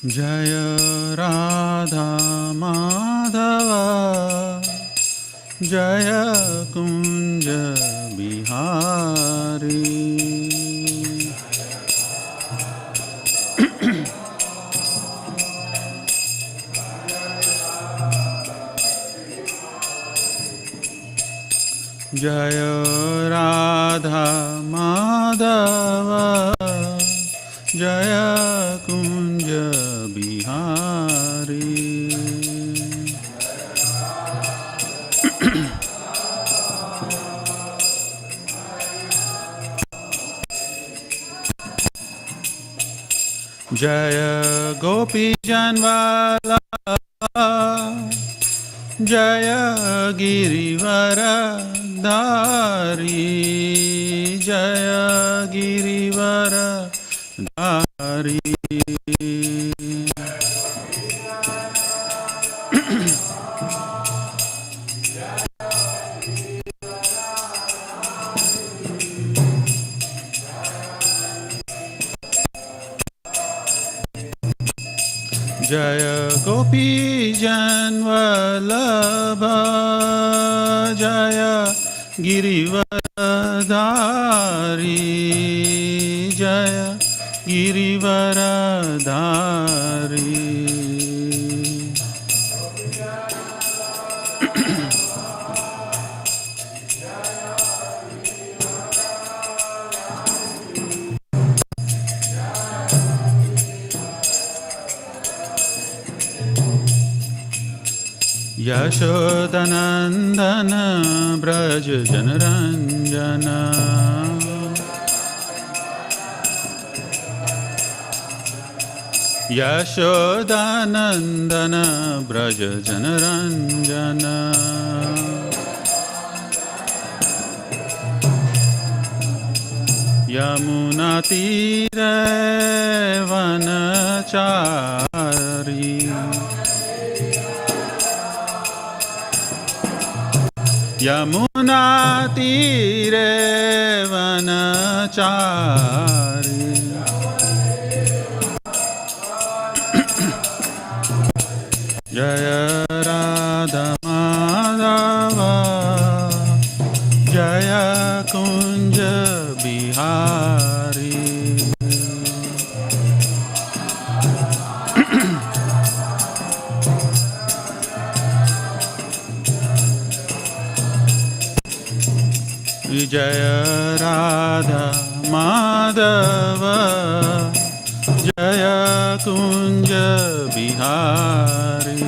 Jaya Radha Madhava Jaya Kunja Bihari Jaya Radha Madhava Jaya Kunja Bihari Jaya Gopi Janvala Jaya Girivara Dhari Jaya Girivara Dhari Jaya Gopi Janvalabha Jaya Girivardhari Jaya Girivardhari Yashodanandana Braja Janaranjana Yashodanandana Braja Janaranjana Yamunatire Vanachari Yamuna Tire Vanachari Jaya Radha Madhava Jaya Kunja Bihari Jaya Radha Madhava Jaya Kunja Bihari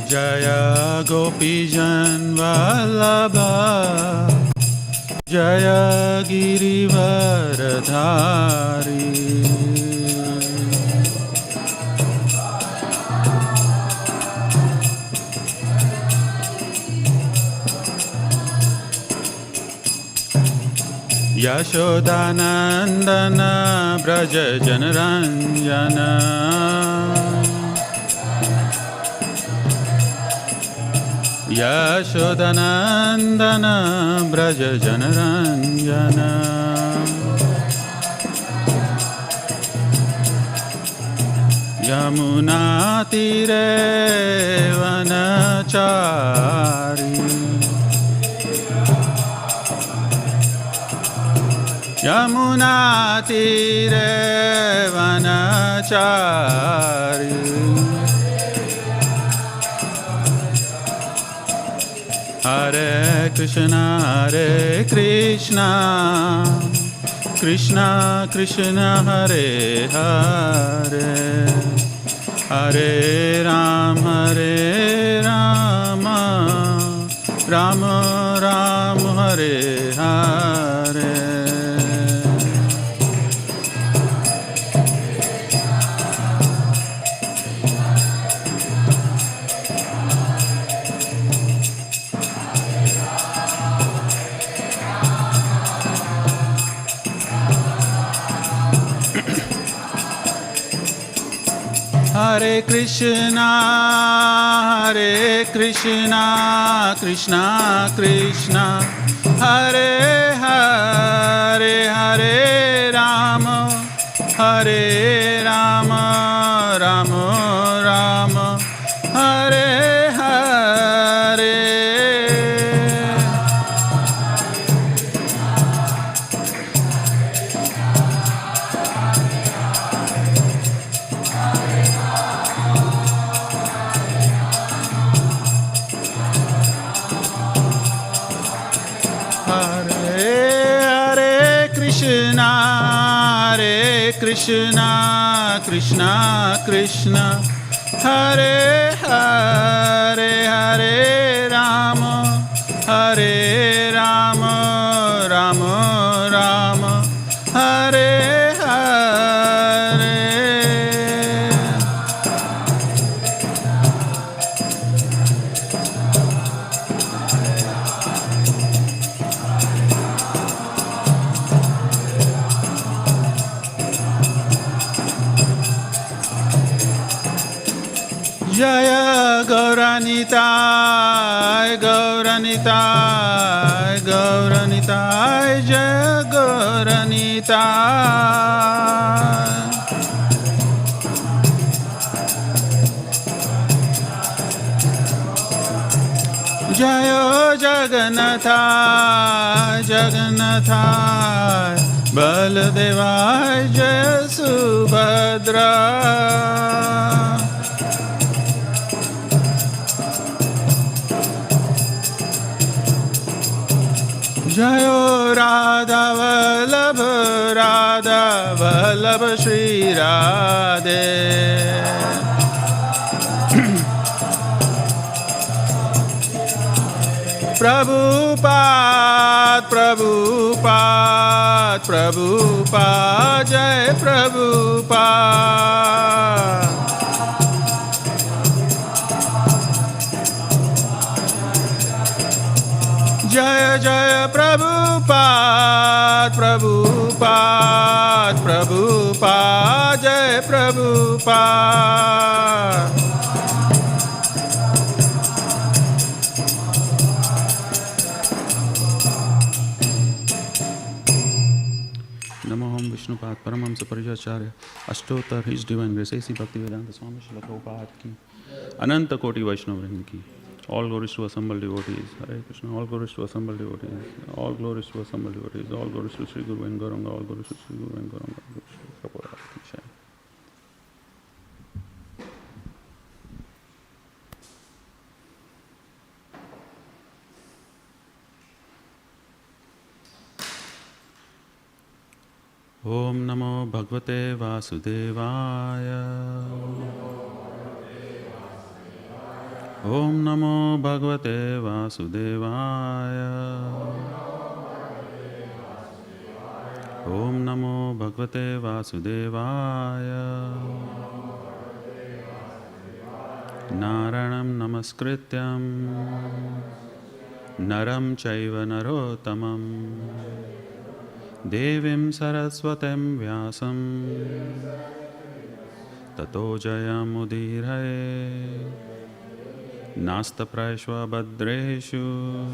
Jaya Gopi Janvalabha Jaya Girivardhari Yashodanandana Braja Janaranjana Yashodanandana Braja Janaranjana Yamuna Tire Vanachari Yamuna Tire Vanachari Hare Krishna Hare Krishna Krishna Krishna Hare Hare Hare Rama Rama Rama Hare Hare Hare Krishna, Krishna Krishna, Hare Hare, Hare Rama, Hare Rama, Rama Rama, Hare Hare. Krishna, Krishna Krishna, Hare Hare, Hare Rama, Hare Rama, Rama Rama, Hare Hare. Jaya Gauranitai, Gauranitai, Gauranitai, Jaya Gauranitai. Jaya Jagannatha, Jagannatha, Baladeva, Jaya Subhadra. Jayo Radha Vallabha, Radha Vallabha Shri Radhe. Prabhupada, Prabhupada, Prabhupada, Jai Prabhupada. Jaya Jaya Prabhupada, Prabhupada, Prabhupada, Jai Prabhupada. Namo Vishnupad Paramahamsa Pariyacharya Ashtotar His Divine Grace A.C. Bhaktivedanta Swami Śrīmad Prabhupada ki Ananta Koti Vaishnava Vrinda ki. All glories to assembled devotees. Hare Krishna. All glories to assembled devotees. All glories to assembled devotees. All glories to Sri Guru and Gauranga. All glories to Sri Guru and Gauranga. Prabhupada ki jai. Om Namo Bhagavate Vasudevaya. Om Namo Bhagavate Vasudevaya. Om Namo Bhagavate Vasudevaya. Naranam Namaskrityam Naram Chaiva Narottamam Devim Saraswatam Vyasam Tato Jayamudiraye Nasta Praishva Badreshu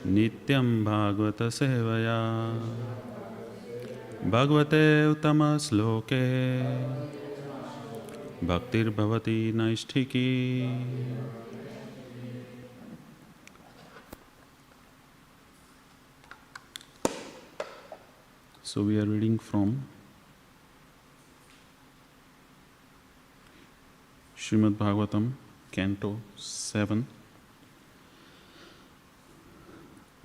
Nityam Bhagavata Sevaya Bhagavate Uttama Sloke Bhaktir Bhavati Naisthiki. So we are reading from Śrīmad Bhāgavatam, Canto 7.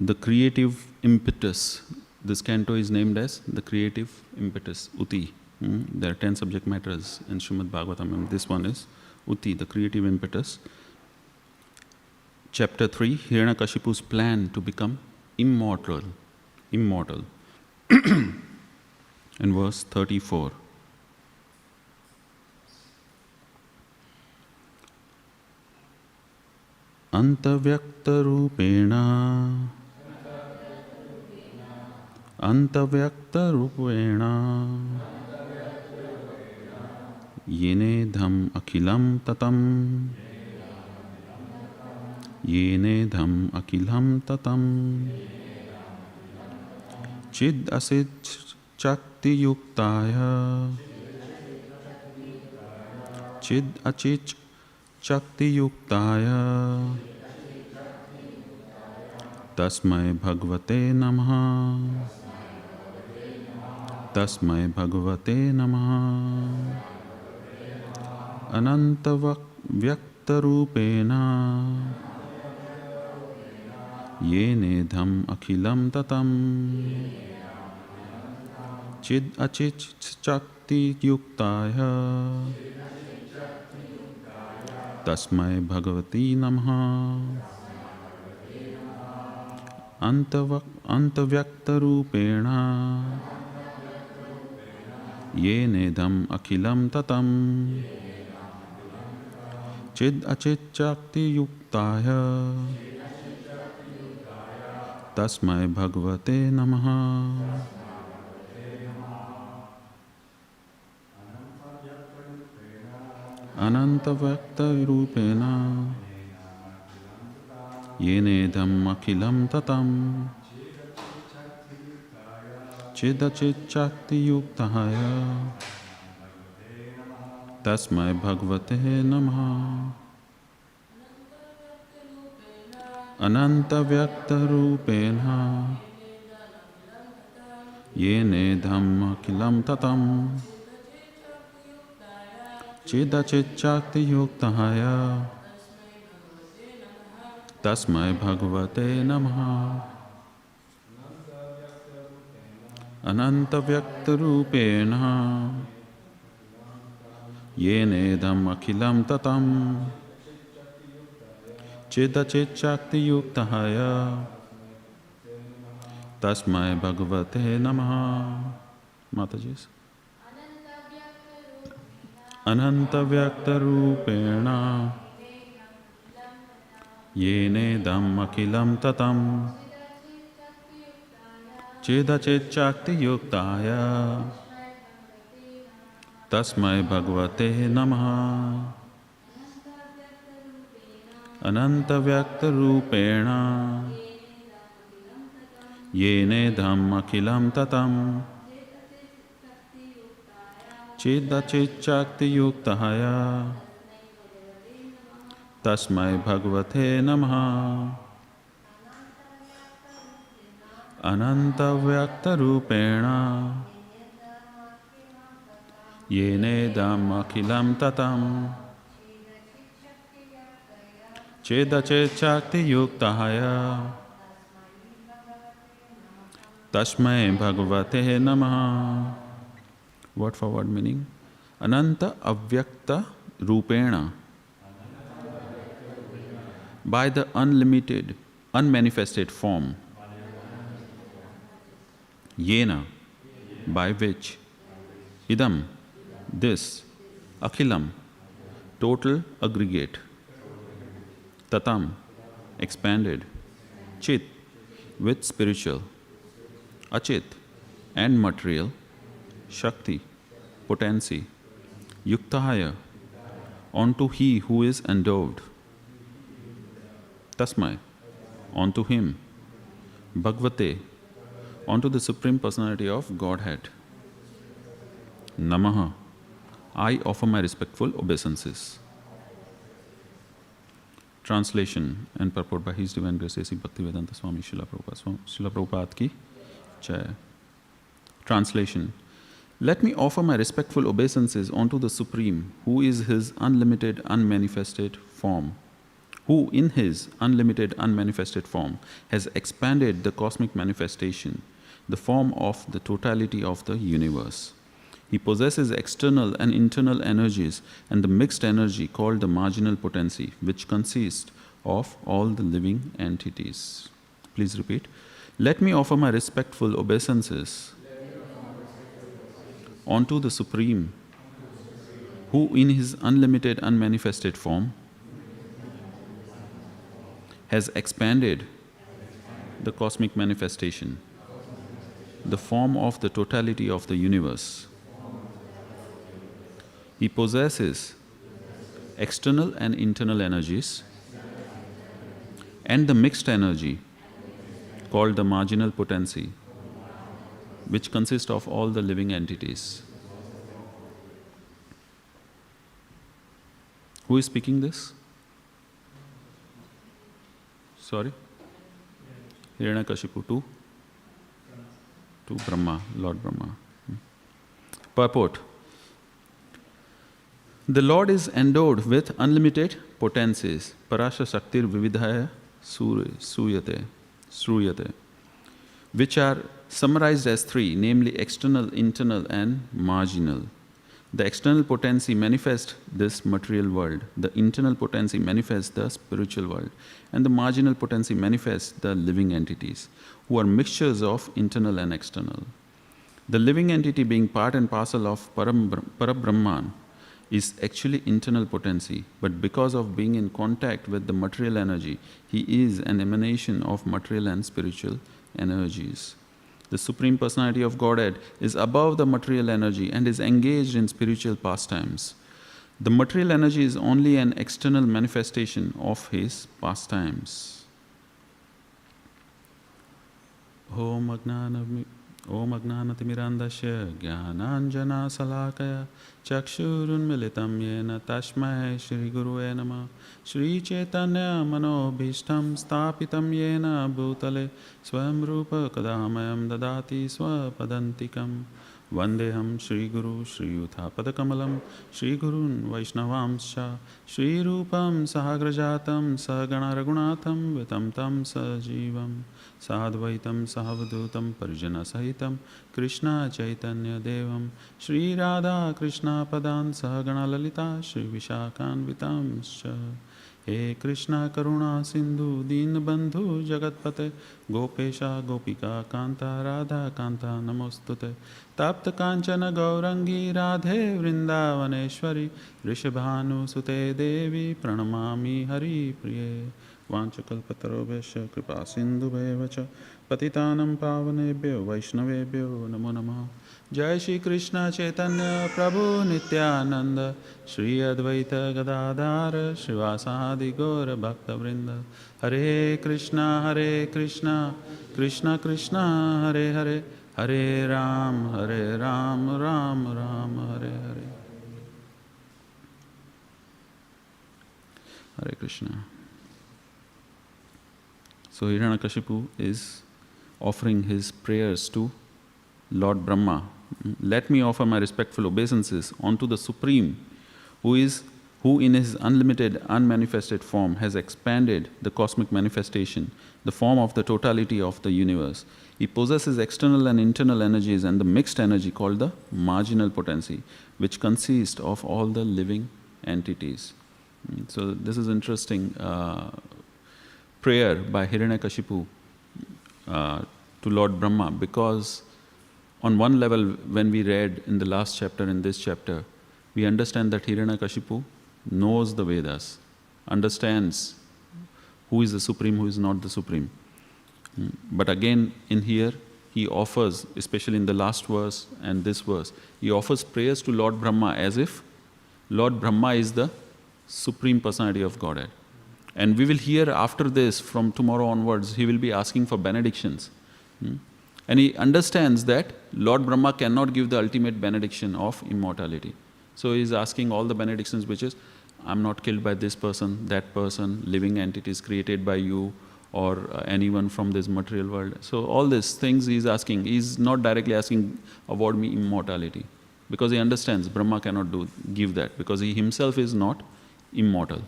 The creative impetus. This canto is named as the creative impetus, Uti. There are 10 subject matters in Śrīmad Bhāgavatam, and this one is Uti, the creative impetus. Chapter 3, Hiranyakashipu's plan to become immortal. In verse 34. Antavyakta rupena Yenedham akhilam tatam. Yenedham akhilam tatam. Chid asit chakti yuktaya. Chid achit chakti yuktaya. Tasmai bhagavate namaha. Tasmai bhagavate namaha. Ananta vyakta rupena. Yenedham akhilam tatam. Chid achit chakti yuktaya. Tasmai bhagavati namaha. Antavyakta rupena. Yenedham akhilam tatam. Chid achit chakti yuktaya. Tasmai bhagavate namaha. Ananta vyakta rupena. Yenedham akhilam tatam. Chidachit chakti yuktaya. Tasmai bhagavate namaha. Ananta vyakta rupena. Yenedham akhilam tatam. Chidachit chakti yuktaya. Tasmai bhagavate namaha. Ananta vyakta rupena. Yenedham akhilam tatam. Chidachit chakti yuktaya. Tasmai bhagavate namaha. Mataji. Ananta vyakta rupena. Yenedham akhilam tatam. Chidachit chakti yuktaya. Tasmai bhagavate namaha. Ananta vyakta rupena. Yenedham akhilam tatam. Chidachit chakti yuktaya. Tasmai bhagavate namaha. Ananta vyakta rupena. Yenedham akhilam tatam. Chidachit chakti yuktaya. Tasmai bhagavate namaha. Word for word meaning. Ananta avyakta rupena. By the unlimited, unmanifested form. Yena, by which. Idam, this. Akhilam, total aggregate. Tatam, expanded. Chit, with spiritual. Achit, and material. Shakti, potency. Yuktahaya, onto he who is endowed. Tasmai, onto him. Bhagavate, onto the Supreme Personality of Godhead. Namaha, I offer my respectful obeisances. Translation and purport by His Divine Grace A.C. Bhaktivedanta Swami Śrīla Prabhupada ki Jai. Translation. Let me offer my respectful obeisances unto the Supreme, who is His unlimited, unmanifested form, who in His unlimited, unmanifested form has expanded the cosmic manifestation, the form of the totality of the universe. He possesses external and internal energies and the mixed energy called the marginal potency, which consists of all the living entities. Please repeat. Let me offer my respectful obeisances unto the Supreme, who in His unlimited, unmanifested form has expanded the cosmic manifestation, the form of the totality of the universe. He possesses external and internal energies and the mixed energy called the marginal potency, which consists of all the living entities. Who is speaking this? Sorry? Hiranyakashipu to Brahma, Lord Brahma. Purport. The Lord is endowed with unlimited potencies. Parasha Shaktir Vividhaya Sruyate, which are summarized as three, namely external, internal, and marginal. The external potency manifests this material world, the internal potency manifests the spiritual world, and the marginal potency manifests the living entities, who are mixtures of internal and external. The living entity, being part and parcel of Parabrahman, is actually internal potency, but because of being in contact with the material energy, he is an emanation of material and spiritual energies. The Supreme Personality of Godhead is above the material energy and is engaged in spiritual pastimes. The material energy is only an external manifestation of his pastimes. Om Agnanatimirandasya Jnananjana Salakaya Chakshurunmilitam Yena Tashmai Shri Gurue Namah Shri Chaitanya Manobhishtam Stapitam Yena Bhutale Swam Rupa Kadamayam Dadati Swapadantikam Vandeham Shri Guru Shri Yutha Padakamalam Shri Gurun Vaishnavamsha Shri Rupam Sahagrajatam Sahagana Ragunatham Vitam Tam Sajivam Sadvaitam Sahavadhutam Parijana Sahitam Krishna Chaitanya Devam Shri Radha Krishna Padan Sahagana Lalita Shri Vishakan Vitamscha He Krishna Karuna Sindhu Deen Bandhu Jagatpate Gopesha Gopika Kanta Radha Kanta Namostute Tapta Kanchana Gaurangi Radhe Vrindavaneshwari Rishabhanu Sute Devi Pranamami Hari Priye Vanchakalpatarobhesha Kripa Sindhubhevacha Patitanam Pavanebhyo Vaishnavebhyo Namo Namaha Jai Shri Krishna Chaitanya Prabhu Nityananda Shri Advaita Gadadhara Srivasadi Gaura Bhakta Vrinda Hare Krishna Krishna Krishna Hare Hare Hare Ram Ram Ram Hare Hare Hare Krishna. So Hiranyakashipu is offering his prayers to Lord Brahma. Let me offer my respectful obeisances unto the Supreme, who in his unlimited, unmanifested form has expanded the cosmic manifestation, the form of the totality of the universe. He possesses external and internal energies and the mixed energy called the marginal potency, which consists of all the living entities. So this is interesting prayer by Hiranyakashipu to Lord Brahma, because on one level, when we read in the last chapter, in this chapter, we understand that Hiranyakashipu knows the Vedas, understands who is the Supreme, who is not the Supreme. But again, in here, he offers, especially in the last verse and this verse, he offers prayers to Lord Brahma as if Lord Brahma is the Supreme Personality of Godhead. And we will hear after this, from tomorrow onwards, he will be asking for benedictions. And he understands that Lord Brahma cannot give the ultimate benediction of immortality. So he is asking all the benedictions, which is, I'm not killed by this person, that person, living entities created by you, or anyone from this material world. So all these things he is asking. He is not directly asking, award me immortality. Because he understands Brahma cannot give that, because he himself is not immortal.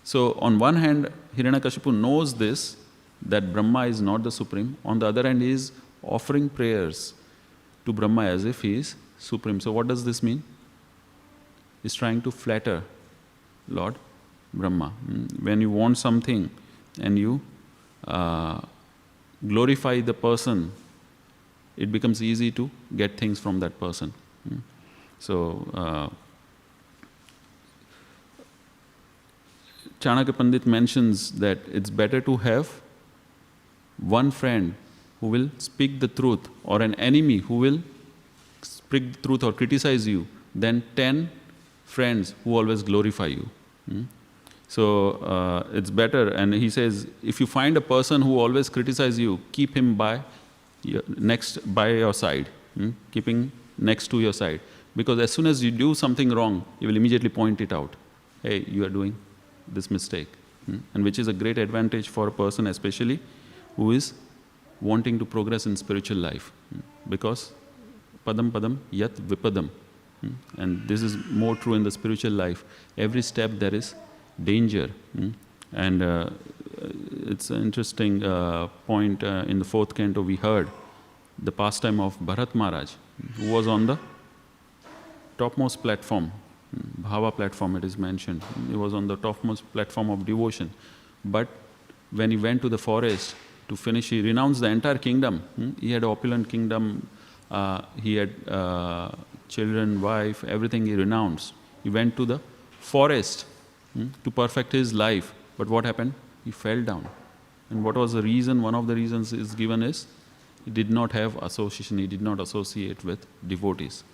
So on one hand, Hiranyakashipu knows this, that Brahma is not the Supreme. On the other hand, he is offering prayers to Brahma as if he is Supreme. So what does this mean? He is trying to flatter Lord Brahma. When you want something and you glorify the person, it becomes easy to get things from that person. So Chanakya Pandit mentions that it's better to have one friend who will speak the truth, or an enemy who will speak the truth or criticize you, than 10 friends who always glorify you. So it's better. And he says, if you find a person who always criticizes you, keep him by your side, keeping next to your side. Because as soon as you do something wrong, he will immediately point it out. Hey, you are doing this mistake. And which is a great advantage for a person, especially who is wanting to progress in spiritual life. Because padam padam yat vipadam. And this is more true in the spiritual life. Every step there is danger. And it's an interesting point in the 4th canto we heard the pastime of Bharat Maharaj, who was on the topmost platform, Bhava platform it is mentioned. He was on the topmost platform of devotion. But when he went to the forest to finish, he renounced the entire kingdom. He had an opulent kingdom, he had children, wife, everything he renounced. He went to the forest to perfect his life. But what happened? He fell down. And what was the reason? One of the reasons is given is he did not have association, he did not associate with devotees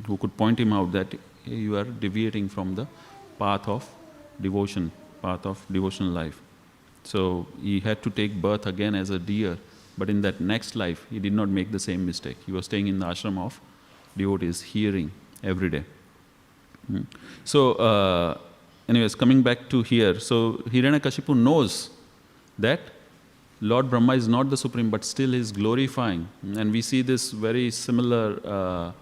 who could point him out that hey, you are deviating from the path of devotion, path of devotional life. So he had to take birth again as a deer, but in that next life he did not make the same mistake. He was staying in the ashram of devotees, hearing every day. So anyways, coming back to here, so Hiranyakashipu knows that Lord Brahma is not the supreme, but still is glorifying. And we see this very similar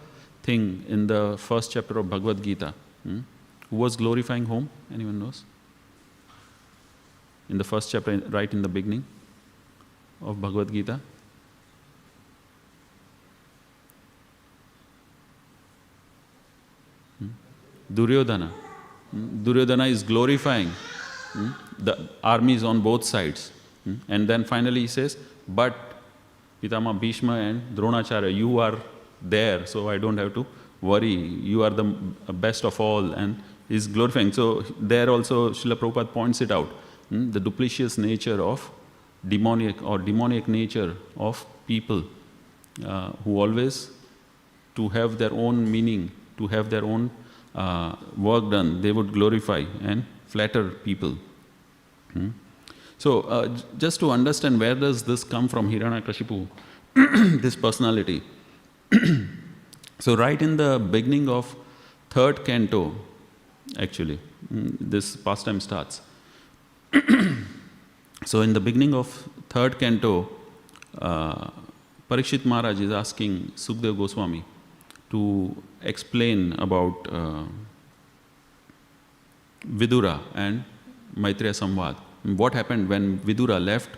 thing in the 1st chapter of Bhagavad Gita. Who was glorifying whom? Anyone knows? In the 1st chapter, right in the beginning of Bhagavad Gita. Duryodhana. Duryodhana is glorifying the armies on both sides. And then finally he says, but Pitama Bhishma and Dronacharya, you are there, so I don't have to worry. You are the best of all, and he's glorifying. So there also Srila Prabhupada points it out, the duplicitous nature of demoniac nature of people who always, to have their own meaning, to have their own work done, they would glorify and flatter people. So just to understand where does this come from, Hiranyakashipu, this personality. So right in the beginning of 3rd canto, actually, this pastime starts. So in the beginning of 3rd canto, Parikshit Maharaj is asking Sukdev Goswami to explain about Vidura and Maitreya Samvad. What happened when Vidura left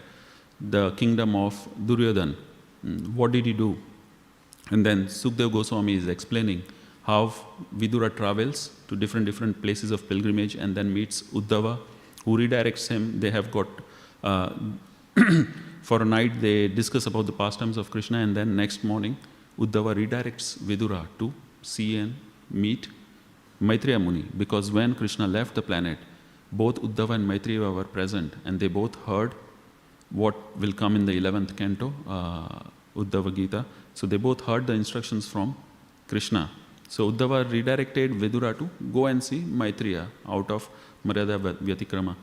the kingdom of Duryodhana? What did he do? And then Sukdev Goswami is explaining how Vidura travels to different places of pilgrimage and then meets Uddhava, who redirects him. They have got, for a night they discuss about the pastimes of Krishna, and then next morning Uddhava redirects Vidura to see and meet Maitreya Muni, because when Krishna left the planet, both Uddhava and Maitreya were present, and they both heard what will come in the 11th canto, Uddhava Gita. So they both heard the instructions from Krishna. So Uddhava redirected Vidura to go and see Maitreya out of Maryada Vyatikrama.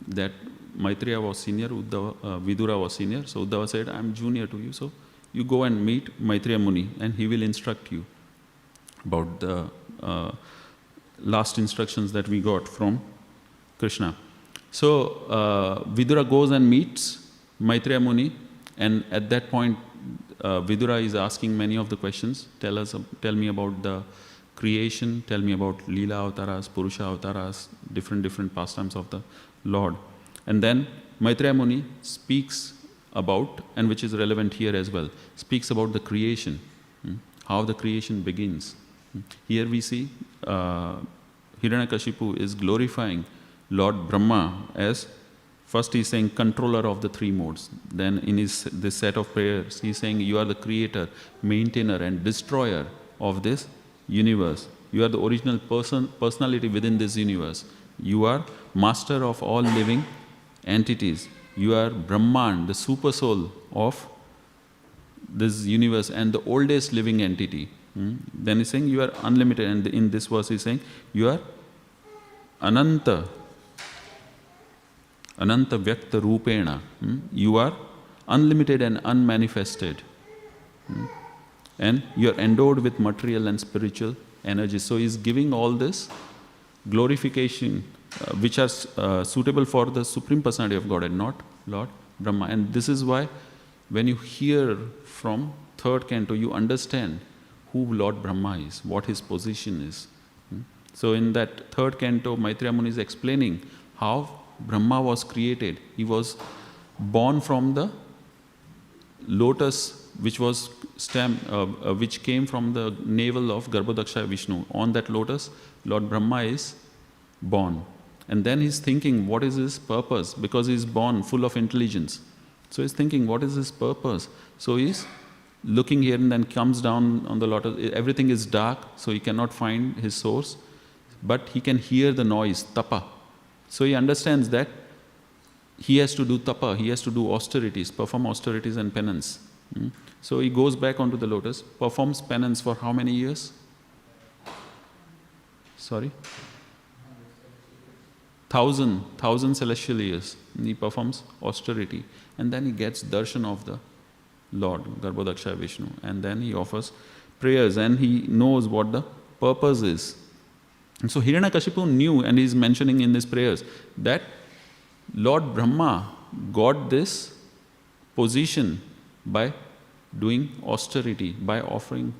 That Maitreya was senior, Vidura was senior. So Uddhava said, I am junior to you, so you go and meet Maitreya Muni and he will instruct you about the last instructions that we got from Krishna. So Vidura goes and meets Maitreya Muni, and at that point Vidura is asking many of the questions. Tell me about the creation, tell me about Leela Avtaras, Purusha Avtaras, different pastimes of the Lord. And then Maitreya Muni speaks about, and which is relevant here as well, speaks about the creation, how the creation begins. Here we see Hiranyakashipu is glorifying Lord Brahma as, first he's saying controller of the 3 modes. Then in this set of prayers, he's saying you are the creator, maintainer and destroyer of this universe. You are the original personality within this universe. You are master of all living entities. You are Brahman, the super soul of this universe and the oldest living entity. Then he's saying you are unlimited, and in this verse he's saying you are ananta vyakta rupena. You are unlimited and unmanifested. And you are endowed with material and spiritual energy. So he's giving all this glorification which are suitable for the Supreme Personality of Godhead, not Lord Brahma. And this is why when you hear from third canto, you understand who Lord Brahma is, what his position is. So in that third canto, Maitreya Muni is explaining how Brahma was created. He was born from the lotus which was which came from the navel of Garbhodakshaya Vishnu. On that lotus, Lord Brahma is born. And then he's thinking, what is his purpose? Because he's born full of intelligence. So he's thinking, what is his purpose? So he's looking here and then comes down on the lotus. Everything is dark, so he cannot find his source. But he can hear the noise, tapa. So he understands that he has to do tapa, he has to do austerities, perform austerities and penance. So he goes back onto the lotus, performs penance for how many years? Sorry? 1,000 celestial years. He performs austerity. And then he gets darshan of the Lord, Garbhodakshaya Vishnu. And then he offers prayers and he knows what the purpose is. And so Hiranyakashipu knew, and he's mentioning in his prayers, that Lord Brahma got this position by doing austerity, by offering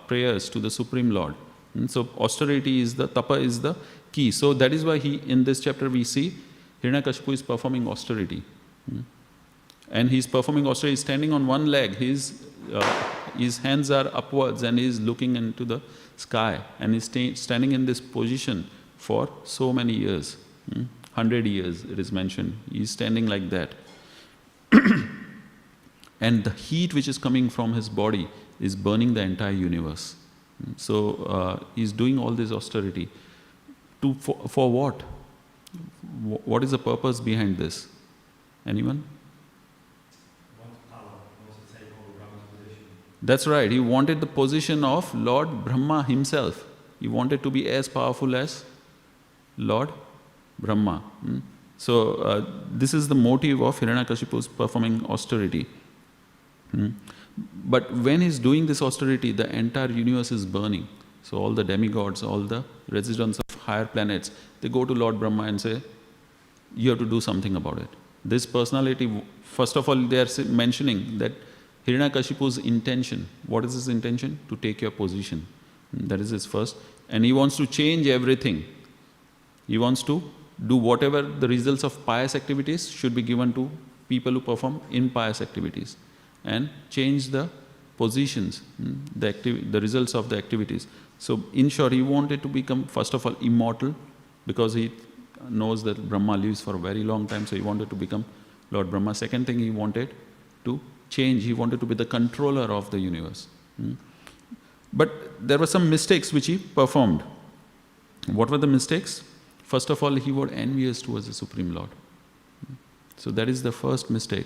prayers to the Supreme Lord. And so austerity is the, tapa is the key. So that is why in this chapter we see Hiranyakashipu is performing austerity. And he's performing austerity, he's standing on one leg, his hands are upwards and he's looking into the sky, and he's standing in this position for so many years. 100 years it is mentioned. He's standing like that. And the heat which is coming from his body is burning the entire universe. So he's doing all this austerity. For what? What is the purpose behind this? Anyone? That's right. He wanted the position of Lord Brahma himself. He wanted to be as powerful as Lord Brahma. So this is the motive of Hiranyakashipu's performing austerity. But when he's doing this austerity, the entire universe is burning. So all the demigods, all the residents of higher planets, they go to Lord Brahma and say, you have to do something about it. This personality, first of all, they are mentioning that Hiranyakashipu's intention. What is his intention? To take your position. That is his first. And he wants to change everything. He wants to do whatever the results of pious activities should be given to people who perform impious activities. And change the positions, the results of the activities. So in short, he wanted to become, first of all, immortal, because he knows that Brahma lives for a very long time, so he wanted to become Lord Brahma. Second thing, he wanted to change. He wanted to be the controller of the universe. But there were some mistakes which he performed. What were the mistakes? First of all, he was envious towards the Supreme Lord. So that is the first mistake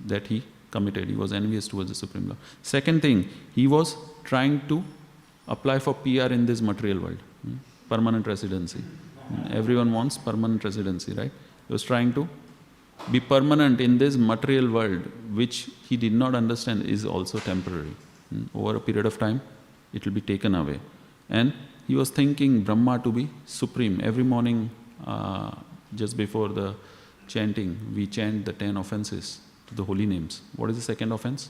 that he committed. He was envious towards the Supreme Lord. Second thing, he was trying to apply for PR in this material world. Permanent residency. Everyone wants permanent residency, right? He was trying to be permanent in this material world, which he did not understand is also temporary. Over a period of time, it will be taken away. And he was thinking Brahma to be supreme. Every morning, just before the chanting, we chant the 10 offenses to the holy names. What is the second offense?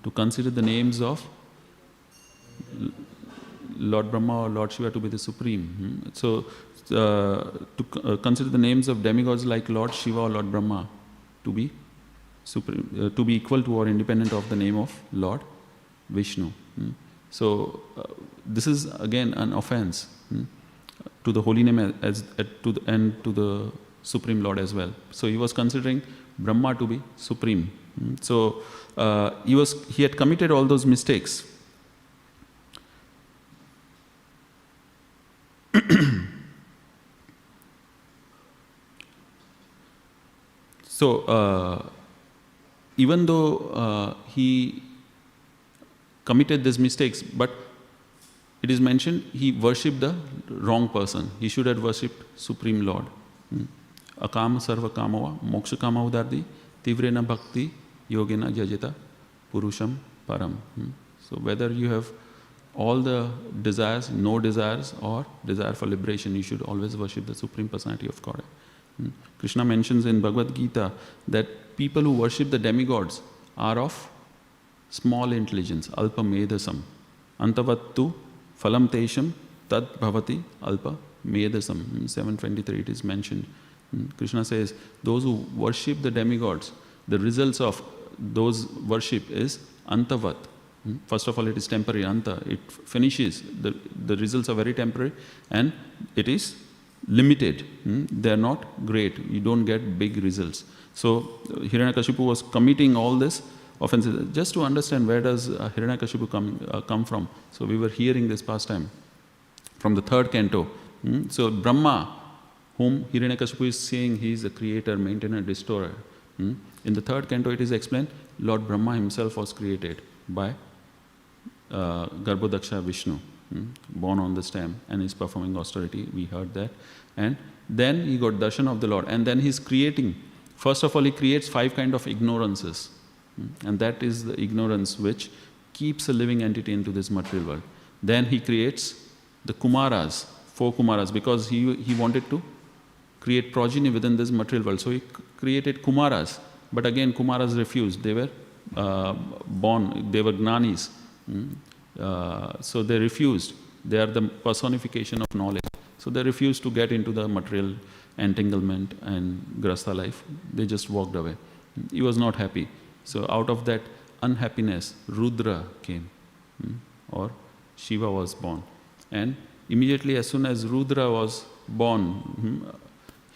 To consider the names of Lord Brahma or Lord Shiva to be the supreme. So, to consider the names of demigods like Lord Shiva or Lord Brahma to be supreme, to be equal to or independent of the name of Lord Vishnu. So this is again an offense to the holy name and to the Supreme Lord as well. So he was considering Brahma to be supreme. So he had committed all those mistakes. So even though he committed these mistakes, but it is mentioned he worshipped the wrong person. He should have worshipped Supreme Lord. Akama sarva kamava moksha kama udardi tivrena bhakti yogena yajita purusham param. So whether you have all the desires, no desires, or desire for liberation, you should always worship the Supreme Personality of God. Krishna mentions in Bhagavad Gita that people who worship the demigods are of small intelligence, alpa medasam. Antavattu phalam tesham tad bhavati alpa medasam. 723 it is mentioned. Krishna says, those who worship the demigods, the results of those worship is antavat. First of all, it is temporary, anta. It finishes. The results are very temporary and it is limited. They are not great. You don't get big results. So Hiranyakashipu was committing all this offenses. Just to understand where does Hiranyakashipu come from. So we were hearing this past time from the 3rd canto. So Brahma, whom Hiranyakashipu is saying he is the creator, maintainer, destroyer. In the 3rd canto it is explained, Lord Brahma himself was created by Garbhodaksha Vishnu, born on the stem, and is performing austerity. We heard that. And then he got darshan of the Lord. And then he's creating. First of all, he creates 5 kind of ignorances. And that is the ignorance which keeps a living entity into this material world. Then he creates the Kumaras, 4 Kumaras, because he wanted to create progeny within this material world. So he created Kumaras. But again, Kumaras refused. They were born, they were Gnanis. So they refused. They are the personification of knowledge. So they refused to get into the material entanglement and grasta life. They just walked away. He was not happy. So out of that unhappiness, Rudra came, or Shiva was born. And immediately as soon as Rudra was born,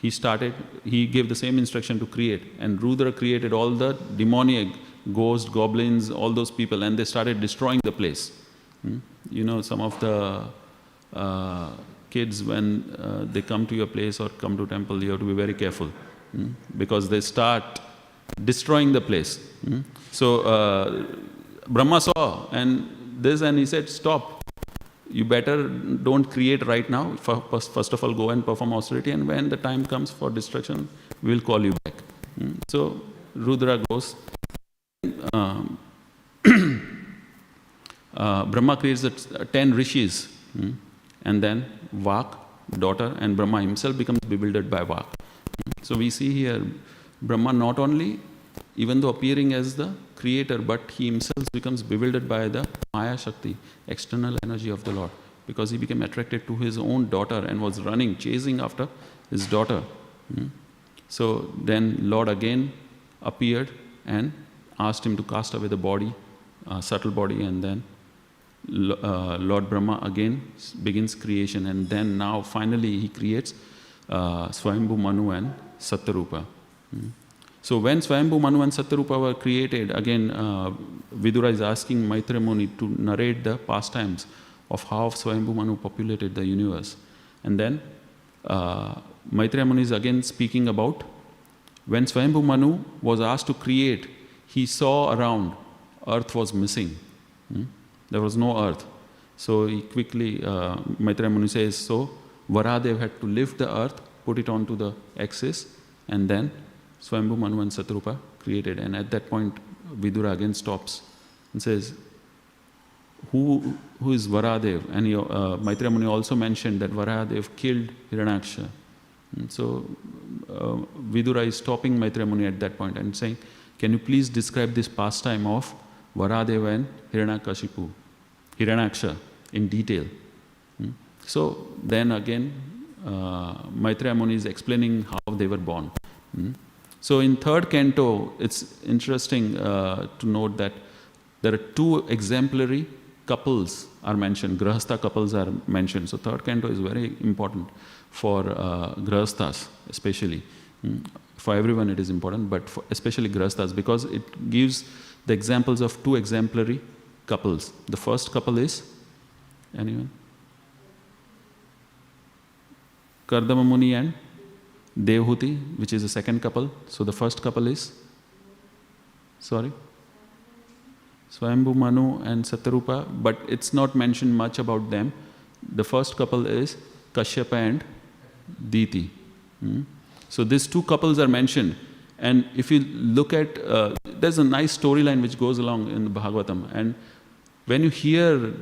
he gave the same instruction to create. And Rudra created all the demoniac ghosts, goblins, all those people, and they started destroying the place. You know, some of the kids, when they come to your place or come to temple, you have to be very careful because they start destroying the place. So Brahma saw and he said, stop. You better don't create right now. First of all, go and perform austerity, and when the time comes for destruction, we will call you back. So Rudra goes. Brahma creates the 10 rishis, and then Vak, daughter, and Brahma himself becomes bewildered by Vak. So we see here Brahma not only, even though appearing as the creator, but he himself becomes bewildered by the Maya Shakti, external energy of the Lord, because he became attracted to his own daughter and was running, chasing after his daughter. So then Lord again appeared and asked him to cast away the body, subtle body, and then Lord Brahma again begins creation, and then now finally he creates Swayambhu Manu and Sattvarupa. So when Swayambhu Manu and Sattvarupa were created, again Vidura is asking Maitreya Muni to narrate the pastimes of how Swayambhu Manu populated the universe. And then Maitreya Muni is again speaking about when Swayambhu Manu was asked to create, he saw around, earth was missing. There was no earth. So he quickly, Maitreya Muni says, so Varahadev had to lift the earth, put it onto the axis, and then Swayambhu Manu and Sattvarupa created. And at that point, Vidura again stops and says, who is Varahadev? And Maitreya Muni also mentioned that Varahadev killed Hiranyaksha. So Vidura is stopping Maitreya Muni at that point and saying, can you please describe this pastime of Varahadev and Hiranyaksha in detail? So then again, Maitreya Muni is explaining how they were born. So in 3rd canto, it's interesting to note that there are 2 exemplary couples are mentioned, Grahastha couples are mentioned. So 3rd canto is very important for Grahasthas especially. For everyone it is important, but especially Grahasthas, because it gives the examples of 2 exemplary couples. The first couple is, anyone? Kardama Muni and Devhuti, which is the second couple. So the first couple is, sorry? Swayambhu Manu and Satyarupa, but it's not mentioned much about them. The first couple is Kashyapa and Diti. So these two couples are mentioned. And if you look at, there's a nice storyline which goes along in the Bhagavatam. And when you hear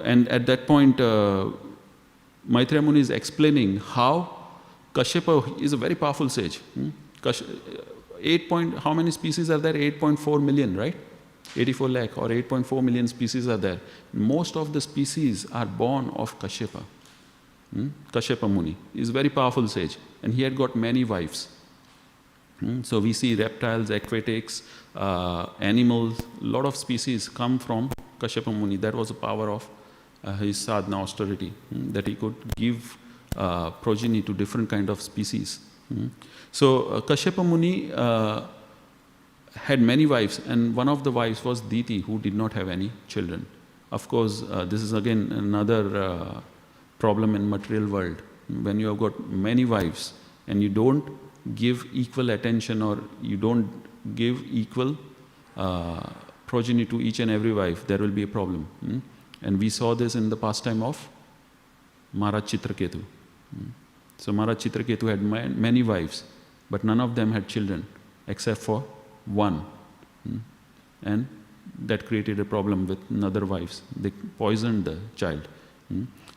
and at that point, Maitreya Muni is explaining how Kashyapa is a very powerful sage. How many species are there? 8.4 million, right? 84 lakh or 8.4 million species are there. Most of the species are born of Kashyapa. Kashyapa Muni is a very powerful sage, and he had got many wives. So we see reptiles, aquatics, animals, a lot of species come from Kashyapa Muni. That was the power of his sadhana austerity, that he could give progeny to different kind of species. So Kashyapa Muni had many wives, and one of the wives was Diti, who did not have any children. Of course, this is again another problem in material world. When you have got many wives and you don't give equal attention, or you don't give equal progeny to each and every wife, there will be a problem. And we saw this in the pastime of Maharaj Chitraketu. So Maharaj Chitraketu had many wives, but none of them had children except for one. And that created a problem with another wives. They poisoned the child.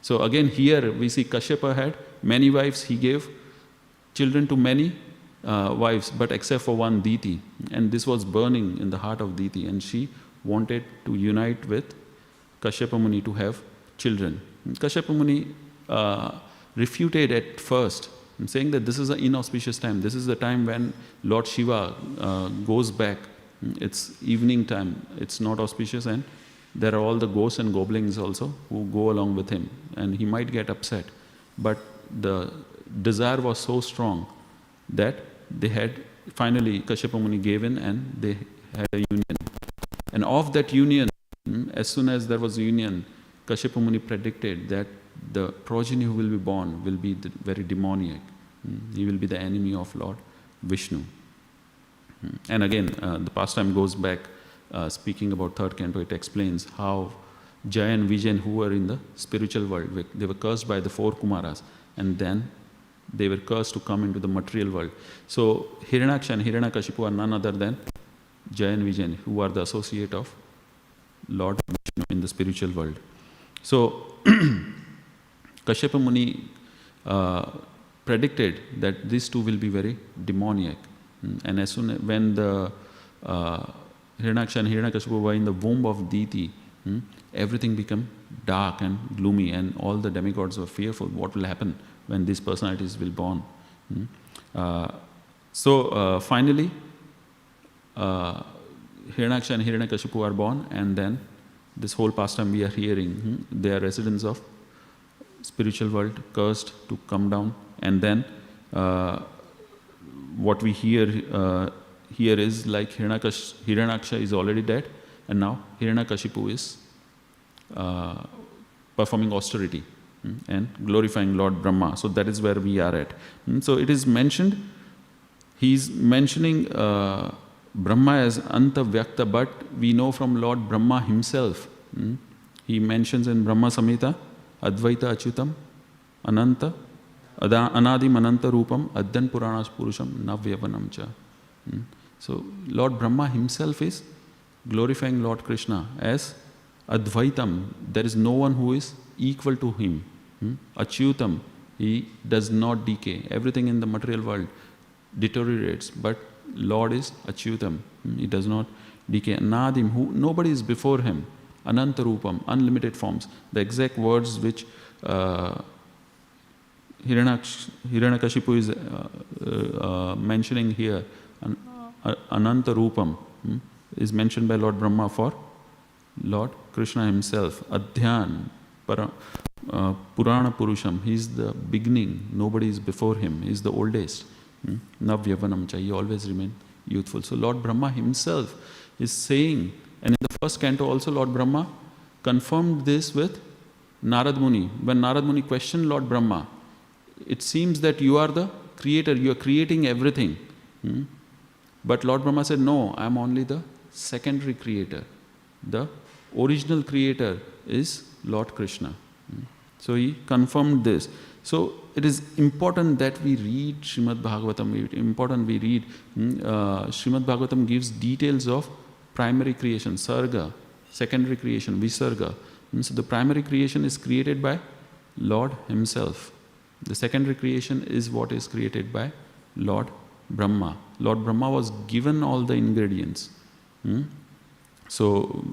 So again here we see Kashyapa had many wives. He gave children to many wives, but except for one, Diti. And this was burning in the heart of Diti, and she wanted to unite with Kashyapa Muni to have children. Kashyapa Muni refuted at first, saying that this is an inauspicious time. This is the time when Lord Shiva goes back. It's evening time. It's not auspicious, and there are all the ghosts and goblins also who go along with him, and he might get upset. But the desire was so strong that they had, finally Kashyapa Muni gave in and they had a union. And of that union, as soon as there was a union, Kashyapa Muni predicted that the progeny who will be born will be very demoniac. He will be the enemy of Lord Vishnu. And again, the pastime goes back, speaking about third canto. It explains how Jaya and Vijayan, who were in the spiritual world, they were cursed by the 4 Kumaras, and then they were cursed to come into the material world. So Hiranyaksha and Hiranyakashipu are none other than Jaya and Vijayan, who are the associate of Lord Vishnu in the spiritual world. So Kashyapa Muni predicted that these two will be very demoniac. And as soon as when the Hiranyaksha and Hiranyakashipu were in the womb of Diti, everything became dark and gloomy, and all the demigods were fearful. What will happen when these personalities will born? So finally, Hiranyaksha and Hiranyakashipu are born, and then this whole pastime we are hearing, they are residents of spiritual world, cursed to come down, and then what we hear here is like Hiranyaksha is already dead, and now Hiranyakashipu is performing austerity and glorifying Lord Brahma. So that is where we are at. So it is mentioned, he's mentioning Brahma as Anta Vyakta, but we know from Lord Brahma himself. He mentions in Brahma Samhita, Advaita Achyutam, Ananta, Anadim Ananta Rupam, Addan Puranas Purusham, Navyavanam Cha. So Lord Brahma himself is glorifying Lord Krishna as Advaitam. There is no one who is equal to him. Achyutam, he does not decay. Everything in the material world deteriorates, but Lord is Achyutam. He does not decay. Anadim, who nobody is before him. Ananta Rupam, unlimited forms. The exact words which Hiranyakashipu is mentioning here, Ananta Rupam, is mentioned by Lord Brahma for Lord Krishna himself. Adhyan, Purana Purusham, he is the beginning, nobody is before him, he is the oldest. Navyavanam cha, he always remain youthful. So Lord Brahma himself is saying, and in the first canto also Lord Brahma confirmed this with Narad Muni. When Narad Muni questioned Lord Brahma, it seems that you are the creator, you are creating everything. But Lord Brahma said, no, I am only the secondary creator. the original creator is Lord Krishna. So he confirmed this. So it is important that we read Śrīmad Bhāgavatam. Important we read Śrīmad Bhāgavatam gives details of primary creation, sarga, secondary creation, visarga. So the primary creation is created by Lord himself. The secondary creation is what is created by Lord Brahma. Lord Brahma was given all the ingredients. So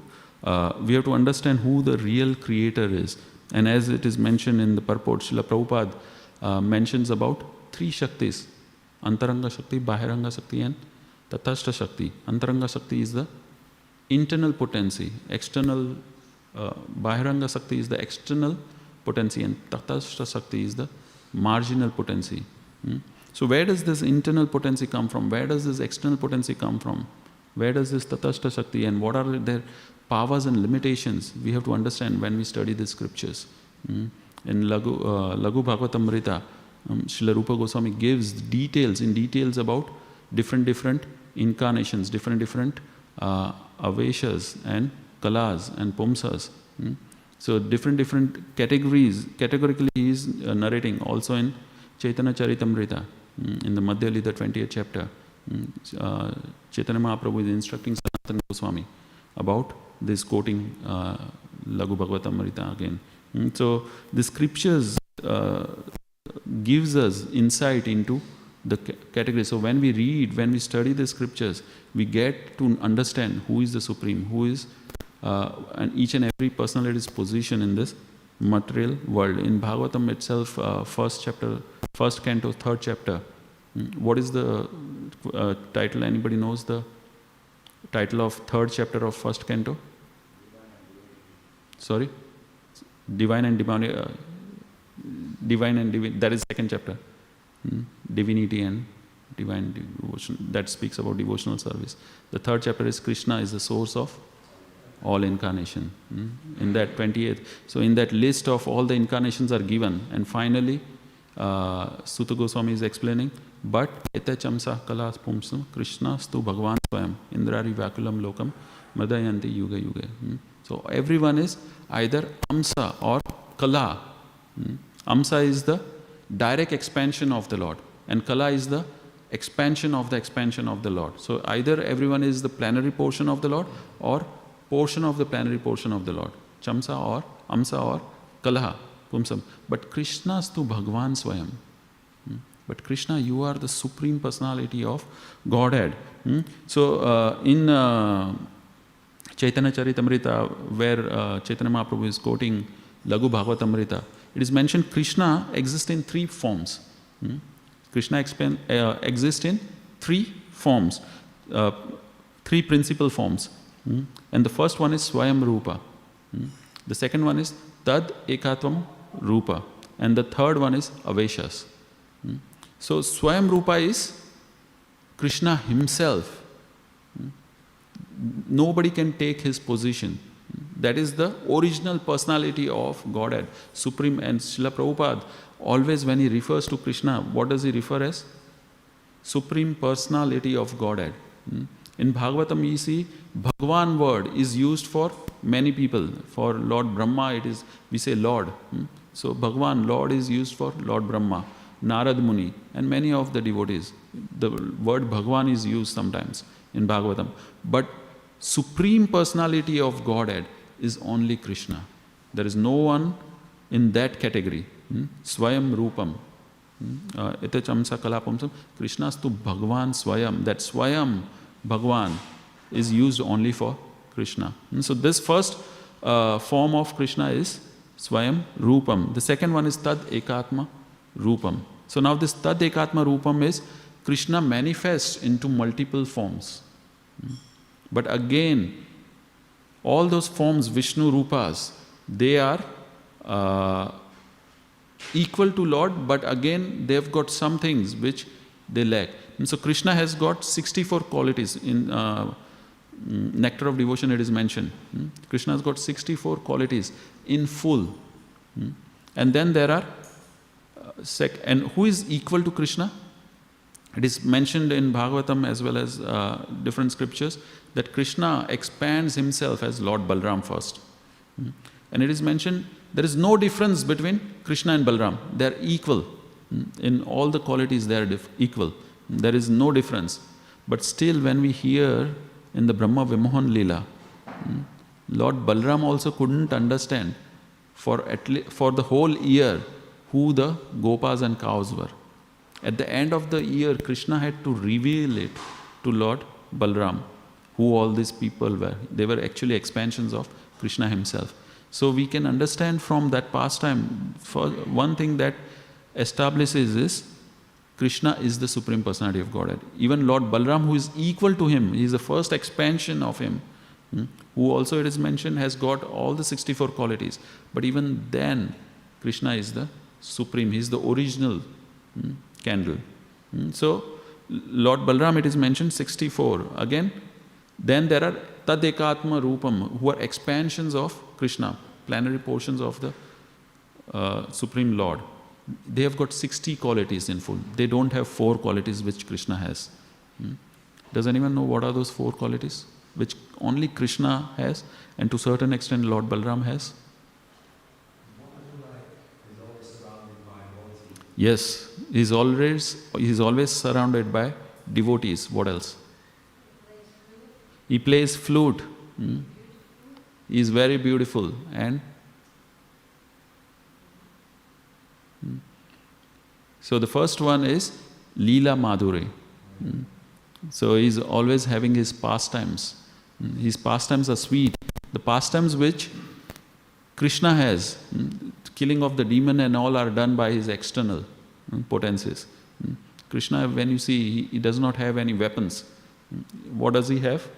we have to understand who the real creator is. And as it is mentioned in the purport, Srila Prabhupada mentions about 3 Shaktis: Antaranga Shakti, Bahiranga Shakti and Tatastha Shakti. Antaranga Shakti is the internal potency, external, Bahiranga Shakti is the external potency, and Tatastha Shakti is the marginal potency. So where does this internal potency come from? Where does this external potency come from? Where does this Tatastha Shakti, and what are their powers and limitations? We have to understand when we study the scriptures. In Lagu Bhagavatamrita, Srila Rupa Goswami gives details about different incarnations, different aveshas and kalas and pumsas. So different categories, categorically he is narrating. Also in Chaitanya Charitamrita, in the Madhya Lila 20th chapter, Chaitanya Mahaprabhu is instructing Sanatana Goswami about this, quoting Lagu Bhagavatamrita again. So the scriptures gives us insight into the category. So when we read, when we study the scriptures, we get to understand who is the Supreme, who is and each and every personality's position in this material world. In Bhagavatam itself, first chapter, first canto, third chapter, what is the title? Anybody knows the title of third chapter of first canto? Sorry? Divine and Divine, that is second chapter. Divinity and divine devotion, that speaks about devotional service. The third chapter is Krishna is the source of all incarnation. In that 28th, so in that list of all the incarnations are given, and finally Suta Goswami is explaining, but ete chamsa kalas pumsam Krishna stu bhagavan swayam indrari vakulam lokam madayanti yuga yuga. So everyone is either amsa or kala. Amsa is the direct expansion of the Lord, and kala is the expansion of the Lord. So either everyone is the plenary portion of the Lord or portion of the plenary portion of the Lord. Chamsa or amsa or kalaha, pumsam. But Krishna stu bhagavan swayam. But Krishna, you are the supreme personality of Godhead. So in Chaitanya Charitamrita, where Chaitanya Mahaprabhu is quoting Lagu Bhagavatamrita, it is mentioned Krishna exists in 3 forms. Krishna exists in 3 forms, 3 principal forms. And the first one is Swayam Rupa. The second one is Tad Ekatvam Rupa. And the third one is Aveshas. So Swayam Rupa is Krishna himself. Nobody can take his position. That is the original personality of Godhead, Supreme. And Srila Prabhupada, always when he refers to Krishna, what does he refer as? Supreme Personality of Godhead. In Bhagavatam, we see Bhagwan word is used for many people. For Lord Brahma, we say Lord. So Bhagwan, Lord, is used for Lord Brahma, Narad Muni, and many of the devotees. The word Bhagwan is used sometimes in Bhagavatam. But Supreme Personality of Godhead is only Krishna. There is no one in that category. Swayam Rupam. Ete chamsa kalapamsam. Krishna stu Bhagwan Swayam. That Swayam Bhagwan is used only for Krishna. So this first form of Krishna is Swayam Rupam. The second one is Tad Ekatma Rupam. So now this Tad Ekatma Rupam is Krishna manifests into multiple forms. But again, all those forms, Vishnu Rupas, they are equal to Lord, but again, they've got some things which they lack. And so Krishna has got 64 qualities. In Nectar of Devotion it is mentioned. Krishna has got 64 qualities in full. And then there are, and who is equal to Krishna? It is mentioned in Bhagavatam as well as different scriptures that Krishna expands himself as Lord Balram first. And it is mentioned there is no difference between Krishna and Balram. They are equal. In all the qualities they are equal. There is no difference. But still when we hear in the Brahma Vimohan Leela, Lord Balram also couldn't understand for the whole year who the gopas and cows were. At the end of the year, Krishna had to reveal it to Lord Balram, who all these people were. They were actually expansions of Krishna himself. So we can understand from that pastime, for one thing that establishes is Krishna is the Supreme Personality of Godhead. Even Lord Balram, who is equal to him, he is the first expansion of him, who also it is mentioned has got all the 64 qualities. But even then, Krishna is the Supreme, he is the original candle. So, Lord Balram, it is mentioned 64. Again, then there are Tadekatma Rupam, who are expansions of Krishna, plenary portions of the Supreme Lord. They have got 60 qualities in full. They don't have 4 qualities which Krishna has. Does anyone know what are those 4 qualities which only Krishna has and to a certain extent Lord Balram has? Yes, he is always surrounded by devotees. What else? He plays flute. He is very beautiful and so the first one is Leela Madhuri. So he is always having his pastimes. His pastimes are sweet. The pastimes which Krishna has, killing of the demon and all are done by his external potencies. Krishna, when you see, he does not have any weapons. What does he have?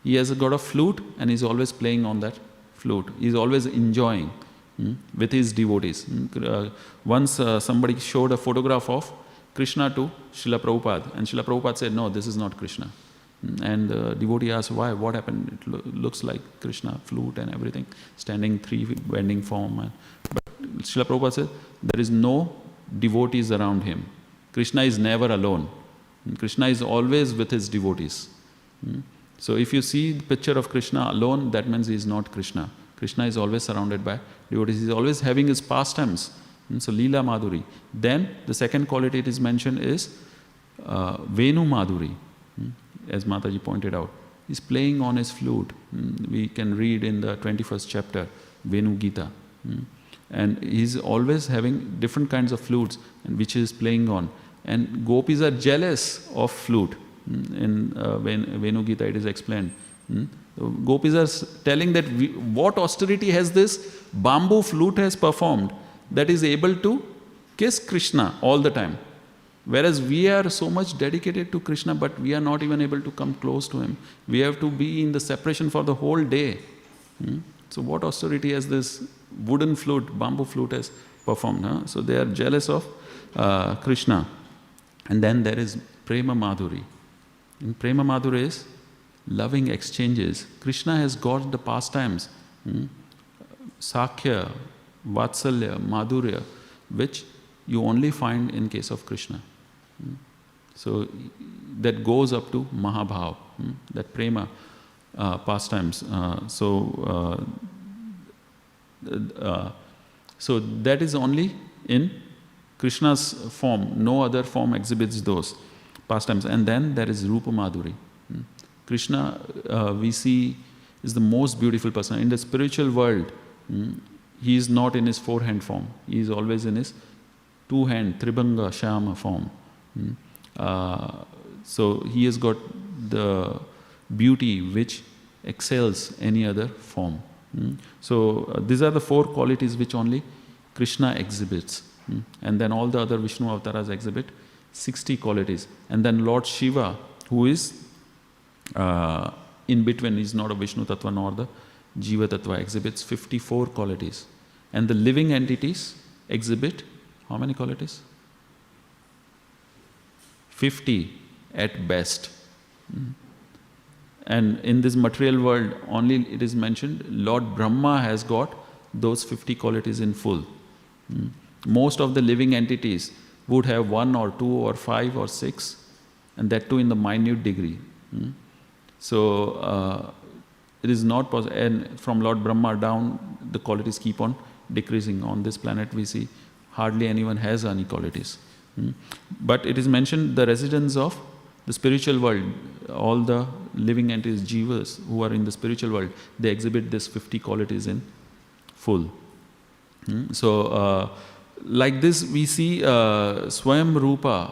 He has got a flute and he is always playing on that flute. He is always enjoying with his devotees. Once somebody showed a photograph of Krishna to Srila Prabhupada and Srila Prabhupada said, no, this is not Krishna. And the devotee asked, why? What happened? It looks like Krishna, flute and everything, standing 3 bending form. But Srila Prabhupada said, there is no devotees around him. Krishna is never alone. Krishna is always with his devotees. So if you see the picture of Krishna alone, that means he is not Krishna. Krishna is always surrounded by devotees. He is always having his pastimes. So Leela Madhuri. Then the second quality it is mentioned is Venu Madhuri. As Mataji pointed out. He is playing on his flute. We can read in the 21st chapter, Venu Gita. And he is always having different kinds of flutes which he is playing on. And gopis are jealous of flute. In Venu Gita it is explained. Gopis are telling that what austerity has this bamboo flute has performed that is able to kiss Krishna all the time. Whereas we are so much dedicated to Krishna, but we are not even able to come close to him. We have to be in the separation for the whole day. So what austerity has this wooden flute, bamboo flute has performed? So they are jealous of Krishna. And then there is Prema Madhuri. In Prema Madhuri is loving exchanges. Krishna has got the pastimes, Sakhya, Vatsalya, Madhurya, which you only find in case of Krishna. So that goes up to Mahabhav, that Prema pastimes. So that is only in Krishna's form. No other form exhibits those pastimes. And then there is Rupa Madhuri. Krishna, we see, is the most beautiful person. In the spiritual world, he is not in his 4-hand form. He is always in his 2-hand, Tribhanga, Shyama form. So he has got the beauty which excels any other form. So these are the 4 qualities which only Krishna exhibits. And then all the other Vishnu avatars exhibit 60 qualities. And then Lord Shiva, who is in between, is not a Vishnu Tattva nor the Jiva Tattva, exhibits 54 qualities. And the living entities exhibit how many qualities? 50 at best. And in this material world, only it is mentioned, Lord Brahma has got those 50 qualities in full. Most of the living entities, would have 1 or 2 or 5 or 6, and that too in the minute degree. So it is not possible, and from Lord Brahma down, the qualities keep on decreasing. On this planet we see hardly anyone has any qualities. But it is mentioned the residents of the spiritual world, all the living entities, jivas, who are in the spiritual world, they exhibit this 50 qualities in full. So like this we see Swayam Rupa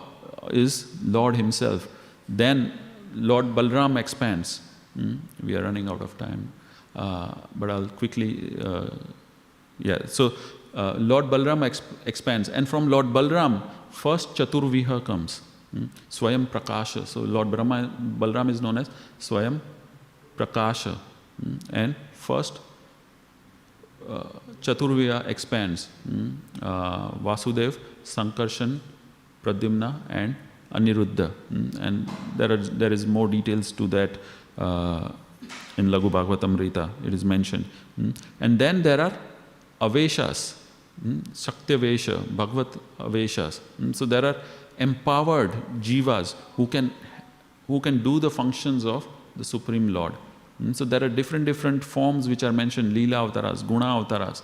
is Lord himself. Then Lord Balram expands. We are running out of time, but I'll quickly, So Lord Balram expands, and from Lord Balram, first Chaturviha comes, Swayam Prakasha. So Lord Balram is known as Swayam Prakasha, and first Chaturviha expands, Vasudev, Sankarshan, Pradyumna, and Aniruddha, and there is more details to that in Laghu Bhagavatam Rita, it is mentioned. And then there are Aveshas, Shaktavesha, Bhagavat Aveshas. So there are empowered jivas who can do the functions of the Supreme Lord. So there are different forms which are mentioned, Leela Avtaras, Guna Avtaras.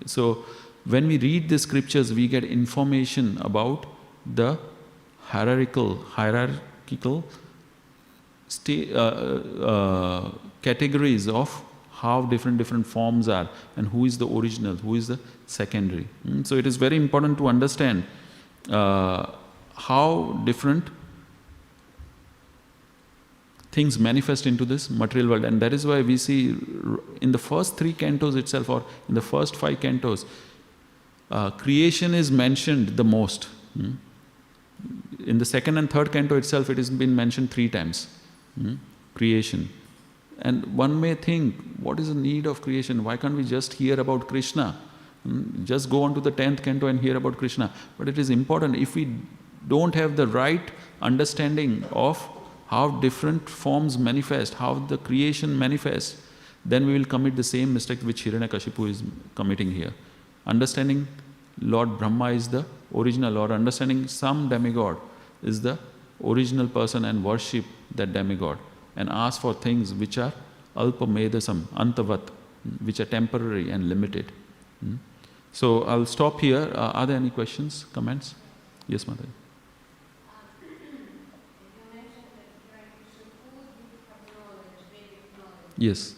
So when we read the scriptures, we get information about the hierarchical categories of how different forms are, and who is the original, who is the secondary. So it is very important to understand how different things manifest into this material world, and that is why we see in the first 3 cantos itself, or in the first 5 cantos, creation is mentioned the most. In the 2nd and 3rd canto itself, it has been mentioned 3 times. Creation. And one may think, what is the need of creation? Why can't we just hear about Krishna? Just go on to the 10th canto and hear about Krishna. But it is important. If we don't have the right understanding of how different forms manifest, how the creation manifests, then we will commit the same mistake which Hiranyakashipu is committing here. Understanding Lord Brahma is the original, or understanding some demigod is the original person and worship that demigod, and ask for things which are alpamedasam, antavat, which are temporary and limited. So I'll stop here. Are there any questions, comments? Yes, Mother. Yes.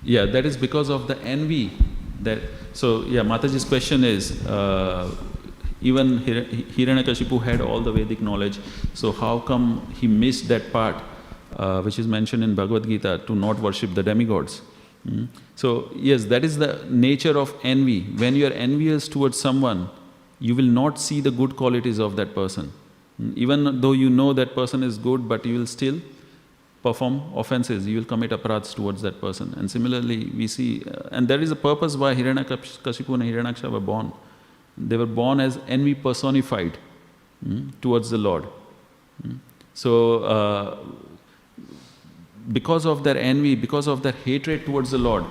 Yeah, that is because of the envy. So Mataji's question is, even Hiranyakashipu had all the Vedic knowledge, so how come he missed that part which is mentioned in Bhagavad Gita, to not worship the demigods? So yes, that is the nature of envy. When you are envious towards someone, you will not see the good qualities of that person. Even though you know that person is good, but you will still perform offenses, you will commit aparadhs towards that person. And similarly, we see, and there is a purpose why Hiranyakashipu and Hiranyaksha were born. They were born as envy personified towards the Lord. So, because of their envy, because of their hatred towards the Lord,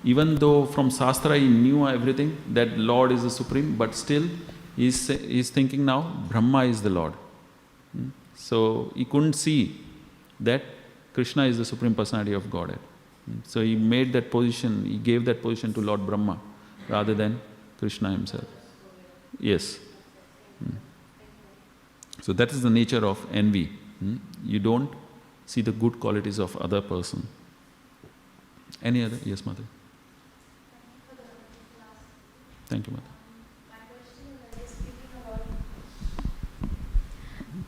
even though from Shastra he knew everything, that Lord is the Supreme, but still he is thinking now, Brahma is the Lord. So, he couldn't see that Krishna is the Supreme Personality of Godhead. So he made that position, he gave that position to Lord Brahma rather than Krishna himself. Yes. So that is the nature of envy. You don't see the good qualities of other person. Any other? Yes, Mother. Thank you, Mother.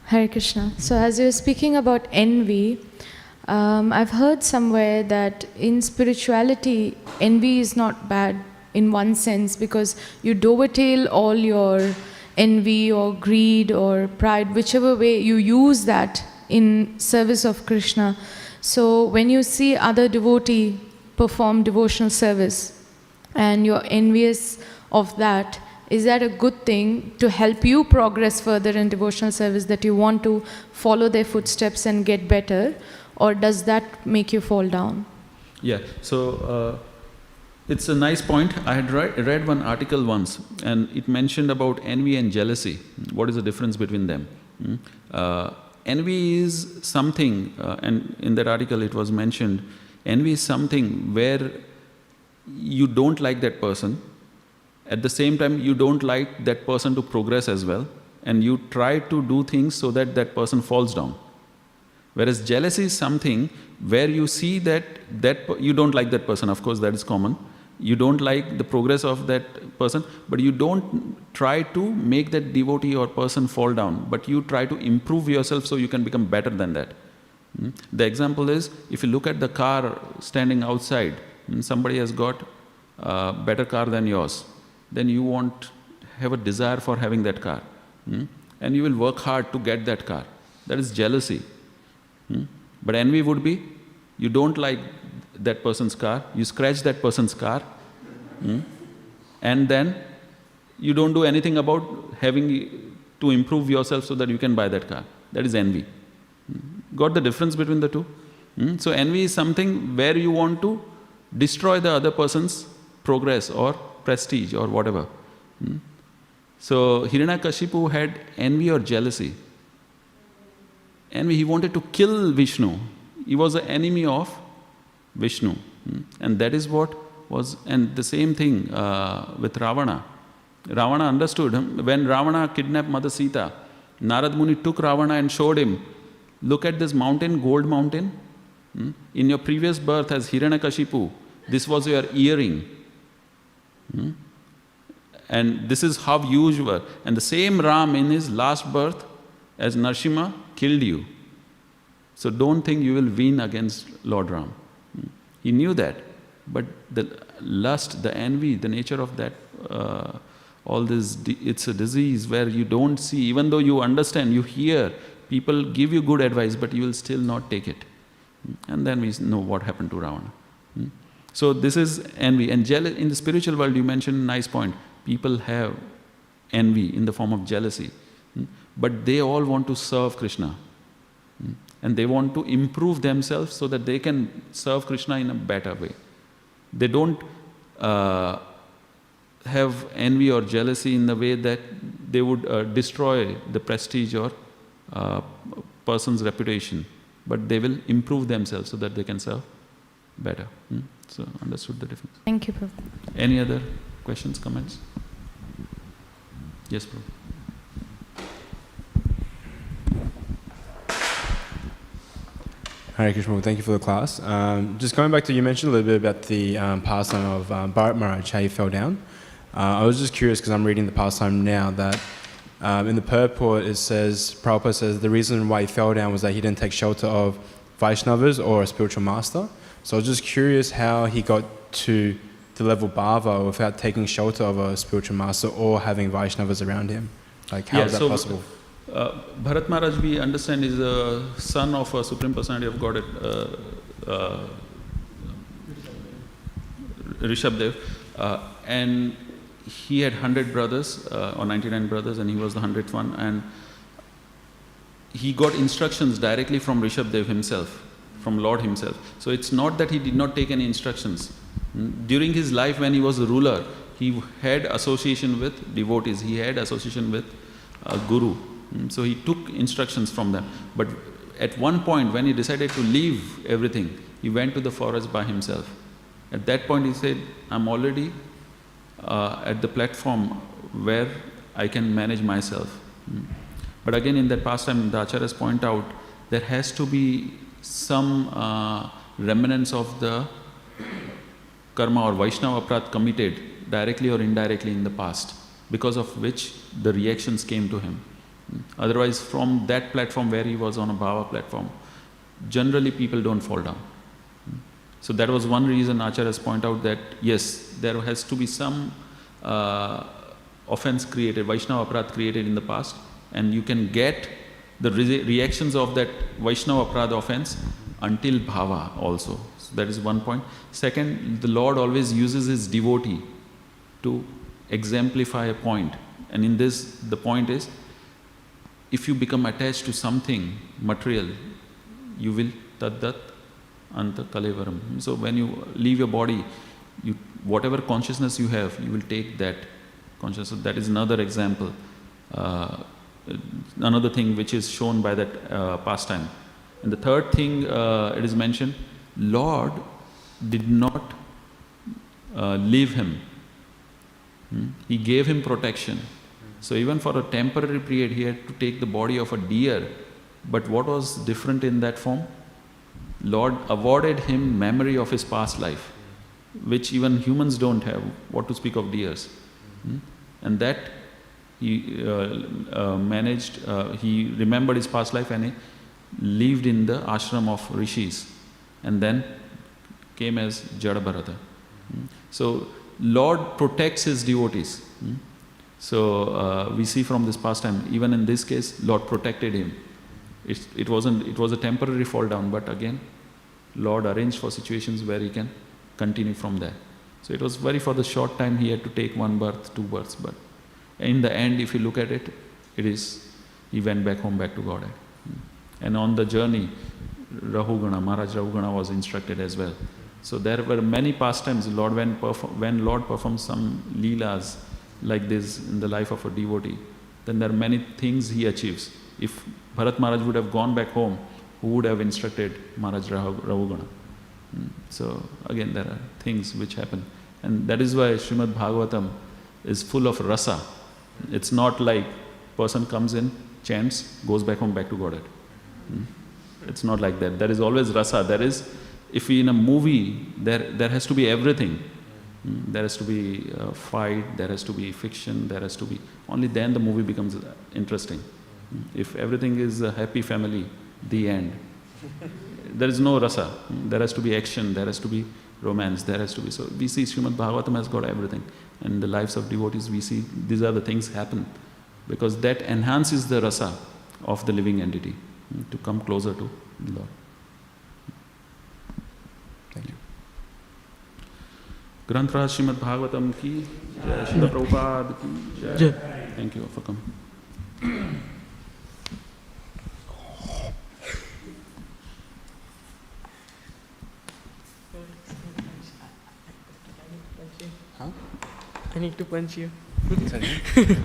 Hare Krishna. So as you're speaking about envy, I've heard somewhere that in spirituality, envy is not bad in one sense, because you dovetail all your envy or greed or pride, whichever way you use that in service of Krishna. So when you see other devotee perform devotional service and you're envious of that, is that a good thing to help you progress further in devotional service, that you want to follow their footsteps and get better, or does that make you fall down? Yeah, so it's a nice point. I had read one article once, and it mentioned about envy and jealousy. What is the difference between them? Envy is something, and in that article it was mentioned, envy is something where you don't like that person. At the same time, you don't like that person to progress as well, and you try to do things so that that person falls down. Whereas jealousy is something where you see that you don't like that person. Of course, that is common. You don't like the progress of that person, but you don't try to make that devotee or person fall down, but you try to improve yourself so you can become better than that. The example is, if you look at the car standing outside, somebody has got a better car than yours, then you won't have a desire for having that car. And you will work hard to get that car. That is jealousy. But envy would be, you don't like that person's car, you scratch that person's car, and then you don't do anything about having to improve yourself so that you can buy that car. That is envy. Got the difference between the two? So envy is something where you want to destroy the other person's progress or prestige or whatever. So Hiranyakashipu had envy or jealousy. Envy, he wanted to kill Vishnu. He was an enemy of Vishnu. And that is what was, and the same thing with Ravana. Ravana understood him. When Ravana kidnapped Mother Sita, Narad Muni took Ravana and showed him, look at this mountain, gold mountain. In your previous birth as Hiranyakashipu, this was your earring. And this is how huge you were. And the same Ram in his last birth as Narsimha killed you. So don't think you will win against Lord Ram. He knew that. But the lust, the envy, the nature of that, all this, it's a disease where you don't see, even though you understand, you hear, people give you good advice, but you will still not take it. And then we know what happened to Ravana. So this is envy. And in the spiritual world, you mentioned a nice point. People have envy in the form of jealousy. But they all want to serve Krishna. And they want to improve themselves so that they can serve Krishna in a better way. They don't have envy or jealousy in the way that they would destroy the prestige or person's reputation. But they will improve themselves so that they can serve better. So understood the difference. Thank you, Prabhu. Any other questions, comments? Yes, Prabhu. Hare Krishna, thank you for the class. Just going back to, you mentioned a little bit about the pastime of Bharat Maharaj, how he fell down. I was just curious because I'm reading the pastime now that in the purport it says, Prabhupada says the reason why he fell down was that he didn't take shelter of Vaishnavas or a spiritual master. So I was just curious how he got to the level Bhava without taking shelter of a spiritual master or having Vaishnavas around him. Like, how is that possible? Bharat Maharaj, we understand, is a son of a Supreme Personality of Godhead, Rishabdev, and he had 100 brothers, or 99 brothers, and he was the 100th one, and he got instructions directly from Rishabdev himself, from Lord himself. So it's not that he did not take any instructions. During his life when he was a ruler, he had association with devotees, he had association with Guru. So he took instructions from them. But at one point when he decided to leave everything, he went to the forest by himself. At that point he said, I'm already at the platform where I can manage myself. But again, in that pastime, the acharyas point out, there has to be some remnants of the karma or Vaishnava aparadh committed directly or indirectly in the past, because of which the reactions came to him. Otherwise, from that platform where he was on a bhava platform, generally people don't fall down. So that was one reason acharyas point out that yes, there has to be some offense created, Vaishnava aparadh created in the past, and you can get the reactions of that Vaishnava aparadh offense until bhava also. So that is one point. Second, the Lord always uses his devotee to exemplify a point. And in this, the point is, if you become attached to something material, you will taddat anta kalevaram. So when you leave your body, whatever consciousness you have, you will take that consciousness. That is another example, another thing which is shown by that pastime. And the third thing it is mentioned, Lord did not leave him. He gave him protection. So even for a temporary period, he had to take the body of a deer. But what was different in that form? Lord awarded him memory of his past life, which even humans don't have, what to speak of deers. And that he managed, he remembered his past life and he lived in the ashram of rishis and then came as Jada Bharata. So Lord protects his devotees. So we see from this pastime, even in this case, Lord protected him. It was a temporary fall down, but again, Lord arranged for situations where he can continue from there. So it was very for the short time he had to take 1 birth, 2 births, but in the end, if you look at it, he went back home, back to Godhead. And on the journey, Maharaj Rahugana was instructed as well. So there were many pastimes. When Lord performs some leelas like this in the life of a devotee, then there are many things he achieves. If Bharat Maharaj would have gone back home, who would have instructed Maharaj Rahugana? So again, there are things which happen. And that is why Śrīmad Bhāgavatam is full of rasa. It's not like person comes in, chants, goes back home, back to Godhead. It's not like that. There is always rasa. There is, if in a movie, there has to be everything. There has to be a fight, there has to be fiction, there has to be, only then the movie becomes interesting. If everything is a happy family, the end. There is no rasa. There has to be action, there has to be romance, there has to be. So we see Śrīmad Bhāgavatam has got everything. And in the lives of devotees, we see these are the things happen. Because that enhances the rasa of the living entity to come closer to the Lord. Thank you. Granth Raj Śrīmad Bhāgavatam ki Jai, Srila Prabhupada ki Jai. Thank you for coming. Huh? I need to punch you. Is that you?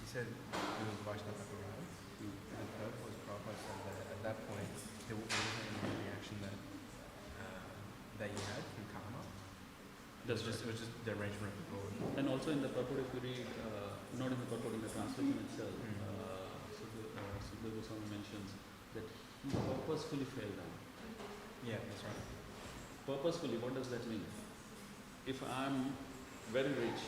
said it was Vaishnava-Acharya, and the third was Prabhupada said that at that point there wasn't any reaction that you had from karma. It was just the arrangement of the Lord. And also in the purport, if you read, not in the purport, in the translation itself, Sukha Goswami mentions that he purposefully fell down. Yeah, that's right. Purposefully, what does that mean? If I'm very rich,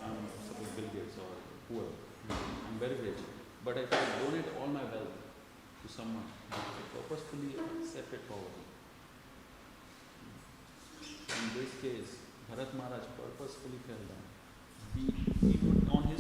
I'm suppose Bill Gates or whoever, I'm very rich, but if I donate all my wealth to someone, I purposefully accept it poverty. In this case, Bharat Maharaj purposefully fell down. He would, on his